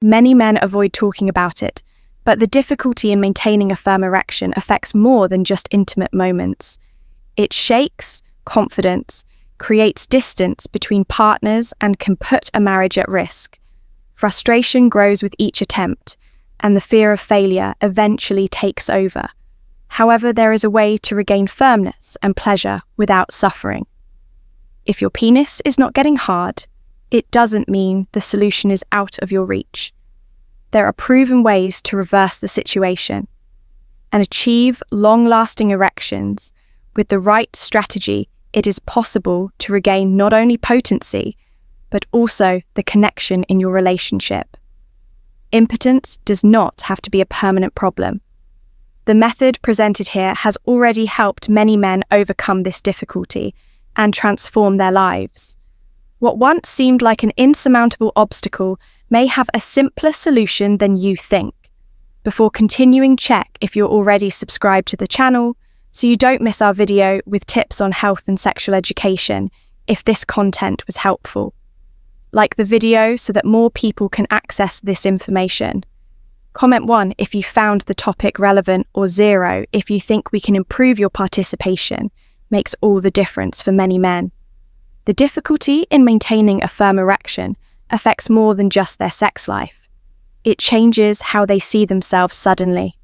Many men avoid talking about it, but the difficulty in maintaining a firm erection affects more than just intimate moments. It shakes confidence, creates distance between partners, and can put a marriage at risk. Frustration grows with each attempt, and the fear of failure eventually takes over. However, there is a way to regain firmness and pleasure without suffering. If your penis is not getting hard, it doesn't mean the solution is out of your reach. There are proven ways to reverse the situation and achieve long-lasting erections. With the right strategy, it is possible to regain not only potency, but also the connection in your relationship. Impotence does not have to be a permanent problem. The method presented here has already helped many men overcome this difficulty and transform their lives. What once seemed like an insurmountable obstacle may have a simpler solution than you think. Before continuing, check if you're already subscribed to the channel so you don't miss our video with tips on health and sexual education if this content was helpful. Like the video so that more people can access this information. Comment 1 if you found the topic relevant, or 0 if you think we can improve your participation. Makes all the difference for many men. The difficulty in maintaining a firm erection affects more than just their sex life. It changes how they see themselves suddenly.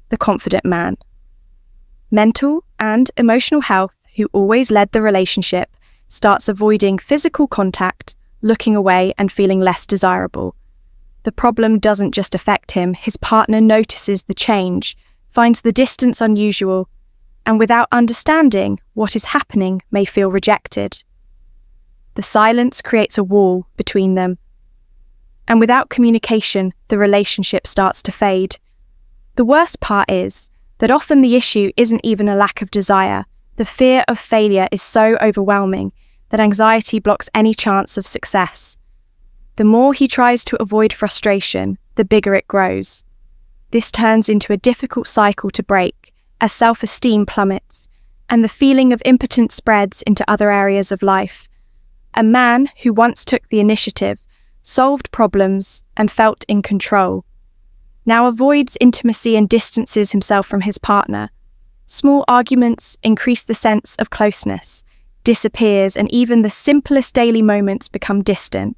The confident man. Mental and emotional health, who always led the relationship, starts avoiding physical contact, looking away, and feeling less desirable. The problem doesn't just affect him, his partner notices the change, finds the distance unusual, and without understanding what is happening may feel rejected. The silence creates a wall between them. And without communication, the relationship starts to fade. The worst part is that often the issue isn't even a lack of desire. The fear of failure is so overwhelming that anxiety blocks any chance of success. The more he tries to avoid frustration, the bigger it grows. This turns into a difficult cycle to break, as self-esteem plummets, and the feeling of impotence spreads into other areas of life. A man who once took the initiative, solved problems, and felt in control, now avoids intimacy and distances himself from his partner. Small arguments increase the sense of closeness, disappears, and even the simplest daily moments become distant.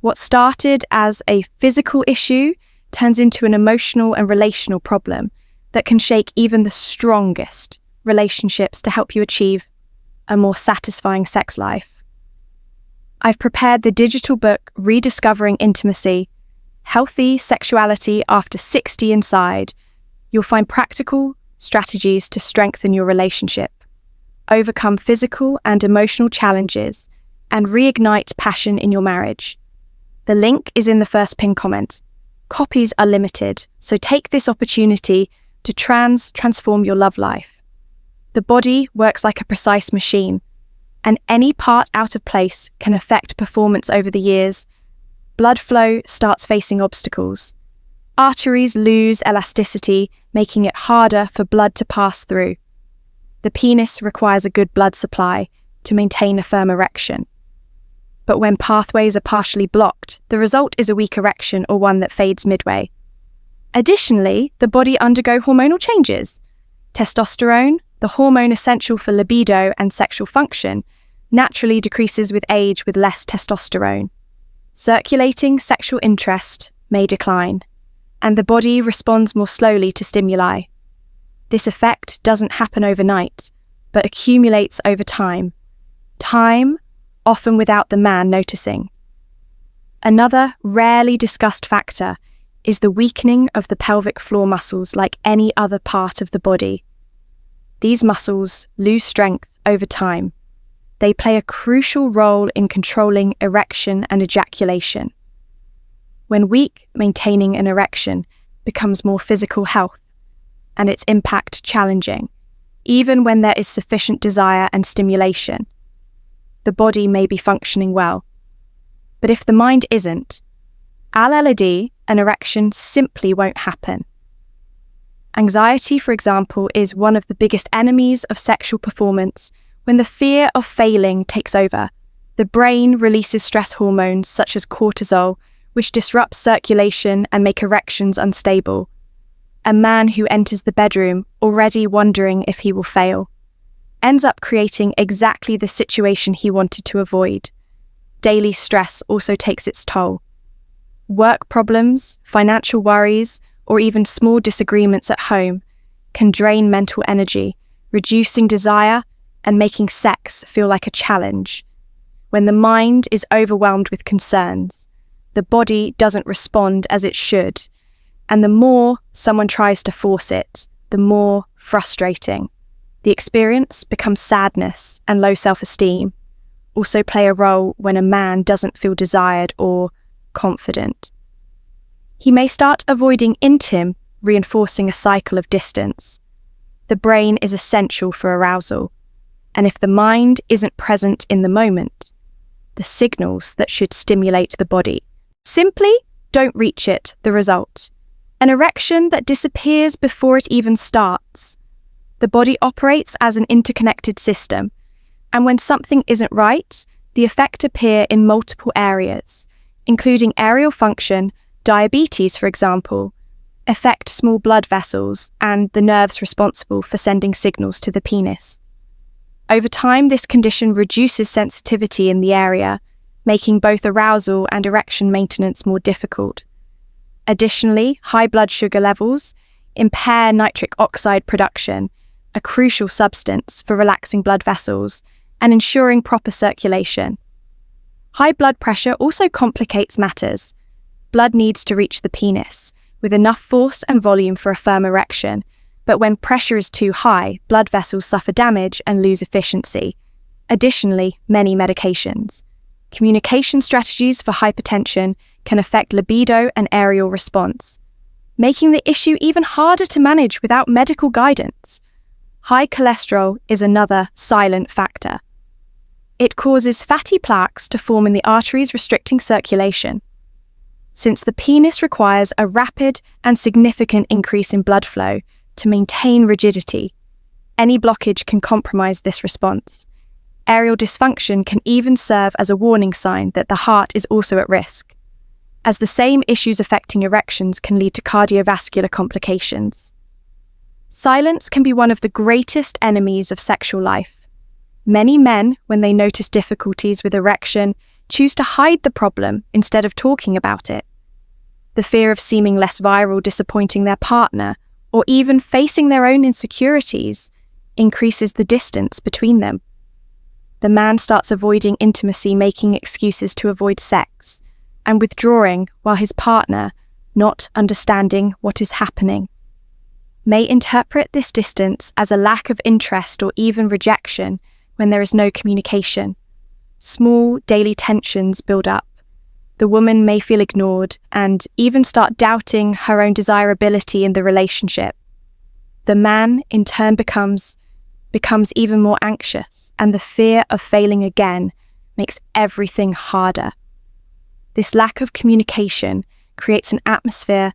What started as a physical issue turns into an emotional and relational problem that can shake even the strongest relationships to help you achieve a more satisfying sex life. I've prepared the digital book Rediscovering Intimacy, Healthy Sexuality After 60 Inside. You'll find practical strategies to strengthen your relationship, overcome physical and emotional challenges, and reignite passion in your marriage. The link is in the first pinned comment. Copies are limited, so take this opportunity to transform your love life. The body works like a precise machine, and any part out of place can affect performance over the years. Blood flow starts facing obstacles. Arteries lose elasticity, making it harder for blood to pass through. The penis requires a good blood supply to maintain a firm erection. But when pathways are partially blocked, the result is a weak erection or one that fades midway. Additionally, the body undergoes hormonal changes. Testosterone, the hormone essential for libido and sexual function, naturally decreases with age with less testosterone. Circulating sexual interest may decline, and the body responds more slowly to stimuli. This effect doesn't happen overnight, but accumulates over time. Time, often without the man noticing. Another rarely discussed factor is the weakening of the pelvic floor muscles like any other part of the body. These muscles lose strength over time. They play a crucial role in controlling erection and ejaculation. When weak, maintaining an erection becomes more physical health, and its impact challenging, even when there is sufficient desire and stimulation. The body may be functioning well. But if the mind isn't, an erection simply won't happen. Anxiety, for example, is one of the biggest enemies of sexual performance. When the fear of failing takes over, the brain releases stress hormones such as cortisol, which disrupts circulation and make erections unstable. A man who enters the bedroom already wondering if he will fail ends up creating exactly the situation he wanted to avoid. Daily stress also takes its toll. Work problems, financial worries, or even small disagreements at home can drain mental energy, reducing desire and making sex feel like a challenge. When the mind is overwhelmed with concerns, the body doesn't respond as it should, and the more someone tries to force it, the more frustrating. The experience becomes sadness, and low self-esteem also play a role when a man doesn't feel desired or confident. He may start avoiding intimacy, reinforcing a cycle of distance. The brain is essential for arousal, and if the mind isn't present in the moment, the signals that should stimulate the body simply don't reach it. The result: an erection that disappears before it even starts. The body operates as an interconnected system, and when something isn't right, the effects appear in multiple areas, including aerial function. Diabetes, for example, affect small blood vessels and the nerves responsible for sending signals to the penis. Over time, this condition reduces sensitivity in the area, making both arousal and erection maintenance more difficult. Additionally, high blood sugar levels impair nitric oxide production, a crucial substance for relaxing blood vessels and ensuring proper circulation. High blood pressure also complicates matters. Blood needs to reach the penis with enough force and volume for a firm erection, but when pressure is too high, blood vessels suffer damage and lose efficiency. Additionally, many medications, communication strategies for hypertension can affect libido and aerial response, making the issue even harder to manage without medical guidance. High cholesterol is another silent factor. It causes fatty plaques to form in the arteries, restricting circulation. Since the penis requires a rapid and significant increase in blood flow to maintain rigidity, any blockage can compromise this response. Aerial dysfunction can even serve as a warning sign that the heart is also at risk, as the same issues affecting erections can lead to cardiovascular complications. Silence can be one of the greatest enemies of sexual life. Many men, when they notice difficulties with erection, choose to hide the problem instead of talking about it. The fear of seeming less viral, disappointing their partner, or even facing their own insecurities increases the distance between them. The man starts avoiding intimacy, making excuses to avoid sex, and withdrawing while his partner, not understanding what is happening, may interpret this distance as a lack of interest or even rejection when there is no communication. Small daily tensions build up. The woman may feel ignored and even start doubting her own desirability in the relationship. The man, in turn, becomes even more anxious, and the fear of failing again makes everything harder. This lack of communication creates an atmosphere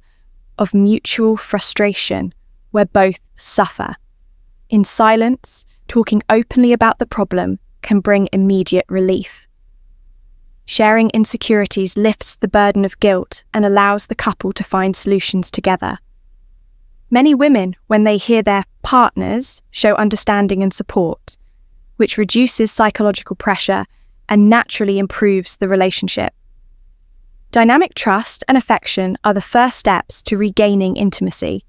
of mutual frustration where both suffer. In silence, talking openly about the problem can bring immediate relief. Sharing insecurities lifts the burden of guilt and allows the couple to find solutions together. Many women, when they hear their partners show understanding and support, which reduces psychological pressure and naturally improves the relationship. Dynamic trust and affection are the first steps to regaining intimacy.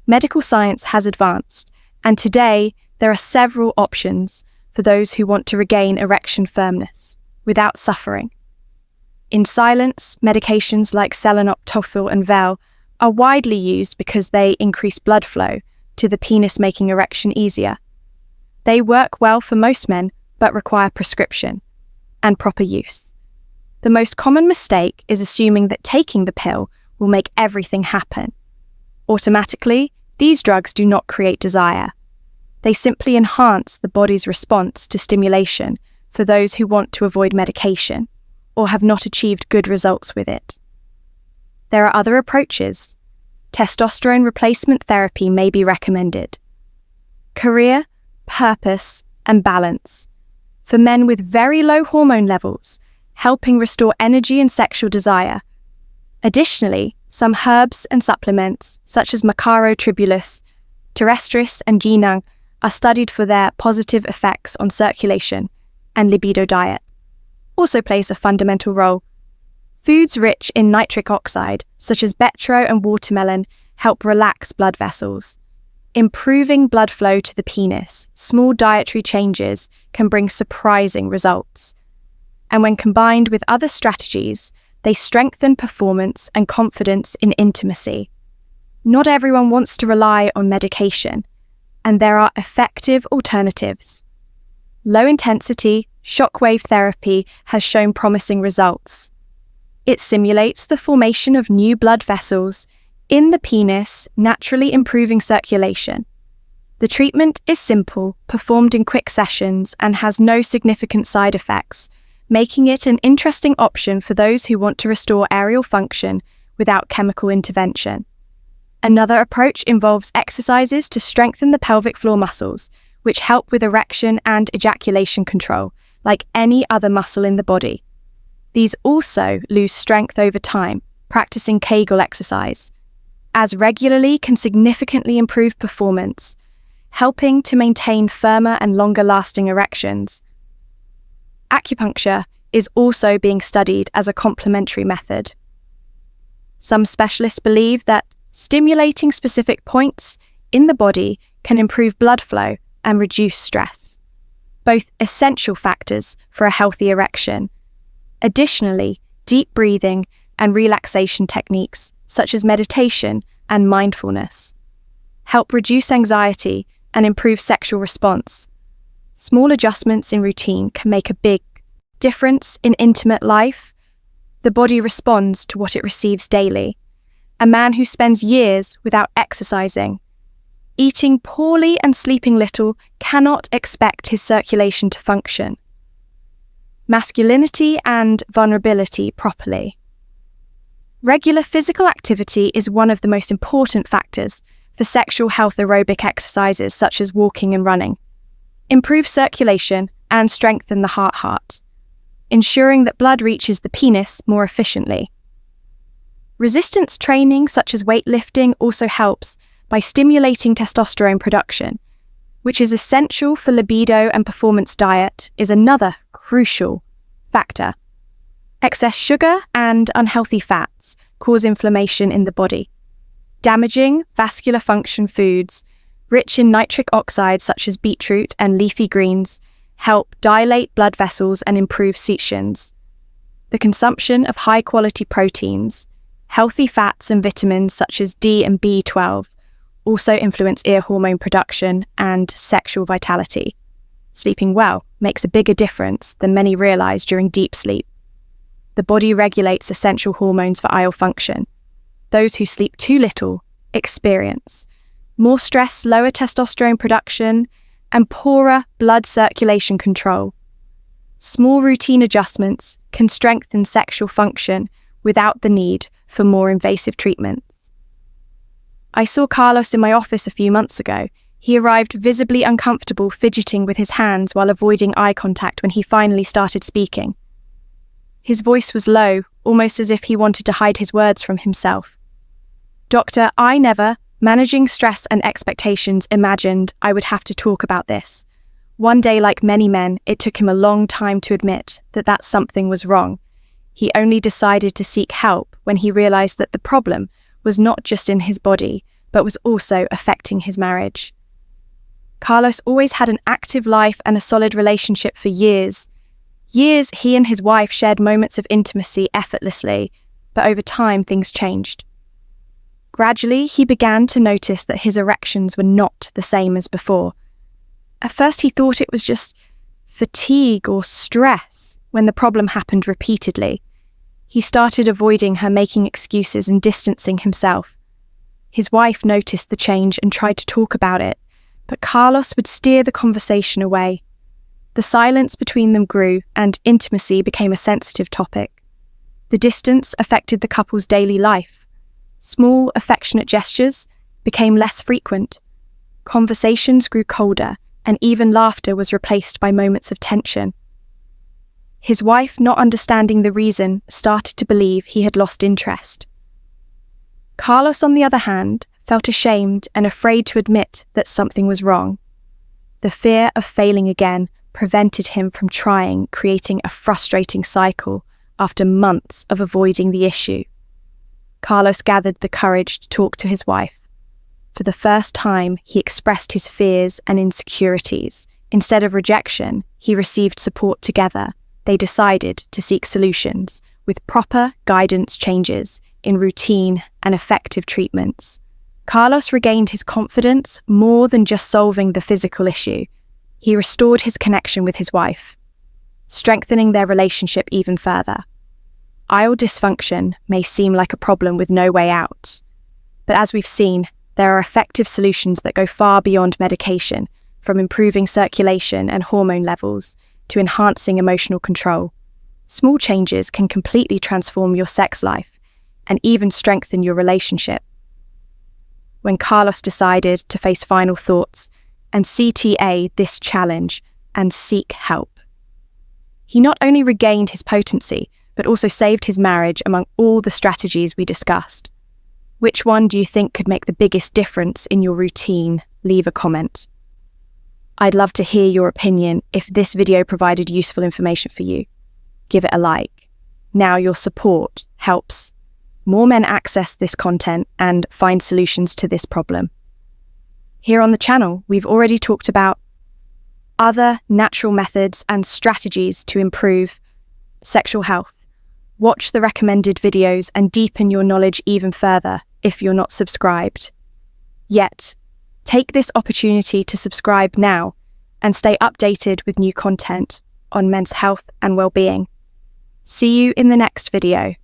Medical science has advanced, and today there are several options for those who want to regain erection firmness without suffering. In silence, medications like selenoptofil and Vel are widely used because they increase blood flow to the penis, making erection easier. They work well for most men, but require prescription and proper use. The most common mistake is assuming that taking the pill will make everything happen. Automatically, these drugs do not create desire. They simply enhance the body's response to stimulation for those who want to avoid medication or have not achieved good results with it. There are other approaches. Testosterone replacement therapy may be recommended. Career, purpose, and balance. For men with very low hormone levels, helping restore energy and sexual desire. Additionally, some herbs and supplements, such as Macaro tribulus, terrestris, and ginang, are studied for their positive effects on circulation and libido. Diet also plays a fundamental role. Foods rich in nitric oxide, such as betro and watermelon, help relax blood vessels. Improving blood flow to the penis, small dietary changes can bring surprising results. And when combined with other strategies, they strengthen performance and confidence in intimacy. Not everyone wants to rely on medication, and there are effective alternatives. Low-intensity shockwave therapy has shown promising results. It simulates the formation of new blood vessels in the penis, naturally improving circulation. The treatment is simple, performed in quick sessions, and has no significant side effects, making it an interesting option for those who want to restore aerial function without chemical intervention. Another approach involves exercises to strengthen the pelvic floor muscles, which help with erection and ejaculation control, like any other muscle in the body. These also lose strength over time, practicing Kegel exercise, as regularly can significantly improve performance, helping to maintain firmer and longer-lasting erections. Acupuncture is also being studied as a complementary method. Some specialists believe that stimulating specific points in the body can improve blood flow and reduce stress, both essential factors for a healthy erection. Additionally, deep breathing and relaxation techniques, such as meditation and mindfulness, help reduce anxiety and improve sexual response. Small adjustments in routine can make a big difference in intimate life. The body responds to what it receives daily. A man who spends years without exercising, eating poorly and sleeping little cannot expect his circulation to function. Masculinity and vulnerability properly. Regular physical activity is one of the most important factors for sexual health. Aerobic exercises such as walking and running improve circulation and strengthen the heart, ensuring that blood reaches the penis more efficiently. Resistance training such as weightlifting also helps by stimulating testosterone production, which is essential for libido, and performance. Diet is another crucial factor. Excess sugar and unhealthy fats cause inflammation in the body. Damaging vascular function foods rich in nitric oxide such as beetroot and leafy greens help dilate blood vessels and improve sections. The consumption of high-quality proteins, healthy fats and vitamins such as D and B12 also influence ear hormone production and sexual vitality. Sleeping well makes a bigger difference than many realize during deep sleep. The body regulates essential hormones for erectile function. Those who sleep too little experience more stress, lower testosterone production, and poorer blood circulation control. Small routine adjustments can strengthen sexual function without the need for more invasive treatments. I saw Carlos in my office a few months ago. He arrived visibly uncomfortable, fidgeting with his hands while avoiding eye contact when he finally started speaking. His voice was low, almost as if he wanted to hide his words from himself. "Doctor, I never, managing stress and expectations, imagined I would have to talk about this. One day, like many men, it took him a long time to admit that something was wrong. He only decided to seek help when he realized that the problem was not just in his body, but was also affecting his marriage." Carlos always had an active life and a solid relationship for years. Years he and his wife shared moments of intimacy effortlessly, but over time things changed. Gradually, he began to notice that his erections were not the same as before. At first he thought it was just fatigue or stress when the problem happened repeatedly. He started avoiding her, making excuses and distancing himself. His wife noticed the change and tried to talk about it, but Carlos would steer the conversation away. The silence between them grew, and intimacy became a sensitive topic. The distance affected the couple's daily life. Small, affectionate gestures became less frequent. Conversations grew colder, and even laughter was replaced by moments of tension. His wife, not understanding the reason, started to believe he had lost interest. Carlos, on the other hand, felt ashamed and afraid to admit that something was wrong. The fear of failing again prevented him from trying, creating a frustrating cycle after months of avoiding the issue. Carlos gathered the courage to talk to his wife. For the first time, he expressed his fears and insecurities. Instead of rejection, he received support together. They decided to seek solutions with proper guidance changes in routine and effective treatments. Carlos regained his confidence more than just solving the physical issue. He restored his connection with his wife, strengthening their relationship even further. Bowel dysfunction may seem like a problem with no way out, but as we've seen, there are effective solutions that go far beyond medication, from improving circulation and hormone levels to enhancing emotional control. Small changes can completely transform your sex life and even strengthen your relationship. When Carlos decided to face final thoughts and CTA this challenge and seek help, he not only regained his potency, but also saved his marriage among all the strategies we discussed. Which one do you think could make the biggest difference in your routine? Leave a comment. I'd love to hear your opinion if this video provided useful information for you. Give it a like. Now your support helps more men access this content and find solutions to this problem. Here on the channel, we've already talked about other natural methods and strategies to improve sexual health. Watch the recommended videos and deepen your knowledge even further if you're not subscribed yet. Take this opportunity to subscribe now and stay updated with new content on men's health and well-being. See you in the next video.